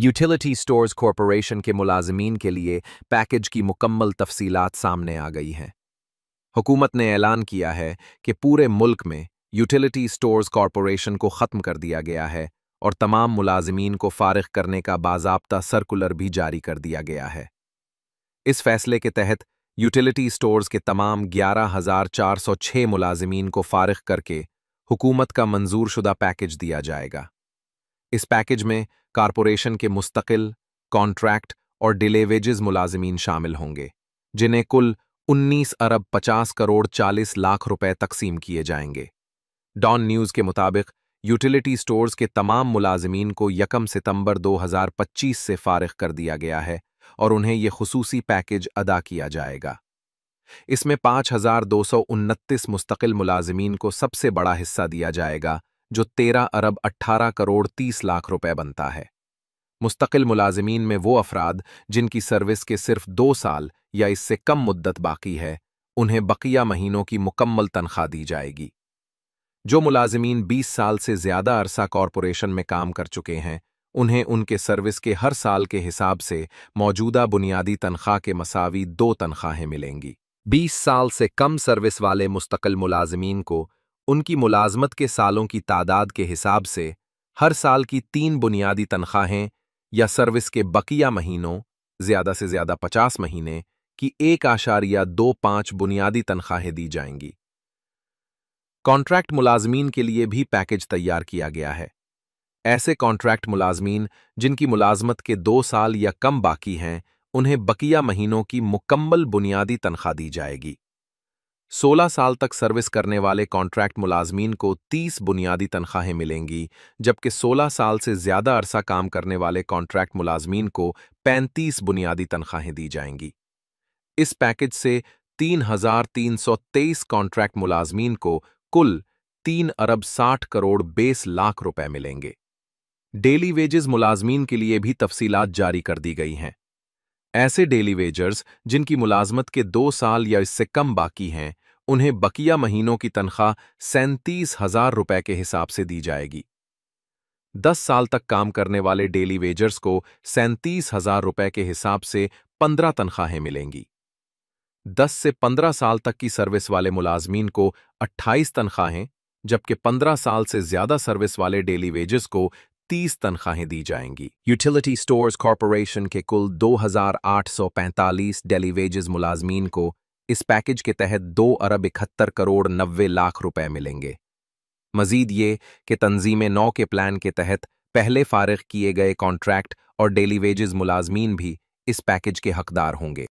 Utility stores corporation के मुलाजमीन के लिए पैकेज की मुकम्मल तफसीलात सामने आ गई हैं। हुकूमत ने ऐलान किया है कि पूरे मुल्क में यूटिलिटी स्टोर्स कॉरपोरेशन को ख़त्म कर दिया गया है और तमाम मुलाजमीन को फारिग करने का बाज़ाब्ता सर्कुलर भी जारी कर दिया गया है। इस फैसले के तहत यूटिलिटी स्टोर्स के तमाम 11,406 मुलाजमीन को फारिग करके हुकूमत का मंजूरशुदा पैकेज दिया जाएगा। इस पैकेज में कॉरपोरेशन के मुस्तकिल, कॉन्ट्रैक्ट और डिले वेजेस मुलाजमीन शामिल होंगे, जिन्हें कुल 19 अरब 50 करोड़ 40 लाख रुपए तकसीम किए जाएंगे। डॉन न्यूज़ के मुताबिक यूटिलिटी स्टोर्स के तमाम मुलाजमीन को 1 सितंबर 2025 से फारिग कर दिया गया है और उन्हें यह खुसूसी पैकेज अदा किया जाएगा। इसमें 5,229 मुस्तकिल मुलाजमीन को सबसे बड़ा हिस्सा दिया जाएगा, जो 13 अरब 18 करोड़ 30 लाख रुपए बनता है। मुस्तकिल मुलाजमीन में वो अफराद जिनकी सर्विस के सिर्फ 2 साल या इससे कम मुद्दत बाकी है, उन्हें बकिया महीनों की मुकम्मल तनख्वाह दी जाएगी। जो मुलाजमीन 20 साल से ज़्यादा अरसा कॉरपोरेशन में काम कर चुके हैं, उन्हें उनके सर्विस के हर साल के हिसाब से मौजूदा बुनियादी तनख्वाह के मसावी 2 तनख्वाहें मिलेंगी। 20 साल से कम सर्विस वाले मुस्तकिल मुलाजमीन को उनकी मुलाजमत के सालों की तादाद के हिसाब से हर साल की 3 बुनियादी तनख्वाहें या सर्विस के बकिया महीनों, ज़्यादा से ज़्यादा 50 महीने, की 1.25 बुनियादी तनख्वाहें दी जाएंगी। कॉन्ट्रैक्ट मुलाजमीन के लिए भी पैकेज तैयार किया गया है। ऐसे कॉन्ट्रैक्ट मुलाजमीन जिनकी मुलाजमत के 2 साल या कम बाकी हैं, उन्हें बकिया महीनों की मुकम्मल बुनियादी तनख्वाह दी जाएगी। 16 साल तक सर्विस करने वाले कॉन्ट्रैक्ट मुलाजमीन को 30 बुनियादी तनख्वाहें मिलेंगी, जबकि 16 साल से ज़्यादा अरसा काम करने वाले कॉन्ट्रैक्ट मुलाजमीन को 35 बुनियादी तनख्वाहें दी जाएंगी। इस पैकेज से 3,323 कॉन्ट्रैक्ट मुलाजमीन को कुल 3 अरब 60 करोड़ 20 लाख रुपए मिलेंगे। डेली वेजेस मुलाजमीन के लिए भी तफसीलात जारी कर दी गई हैं। ऐसे डेली वेजर्स जिनकी मुलाजमत के 2 साल या इससे कम बाकी हैं, उन्हें बकिया महीनों की तनख्वाह 37,000 रुपए के हिसाब से दी जाएगी। 10 साल तक काम करने वाले डेली वेजर्स को 37,000 रुपए के हिसाब से 15 तनख्वाहें मिलेंगी। 10 से 15 साल तक की सर्विस वाले मुलाजमीन को 28 तनख्वाहें, जबकि 15 साल से ज्यादा सर्विस वाले डेली वेजेस को 30 तनख्वाहें दी जाएंगी। यूटिलिटी स्टोर्स कॉरपोरेशन के कुल 2,845 डेली वेजेस मुलाजमीन को इस पैकेज के तहत 2 अरब 71 करोड़ 90 लाख रुपए मिलेंगे। मजीद ये कि तंजीम 9 के प्लान के तहत पहले फारिग किए गए कॉन्ट्रैक्ट और डेली वेजेस मुलाजमीन भी इस पैकेज के हकदार होंगे।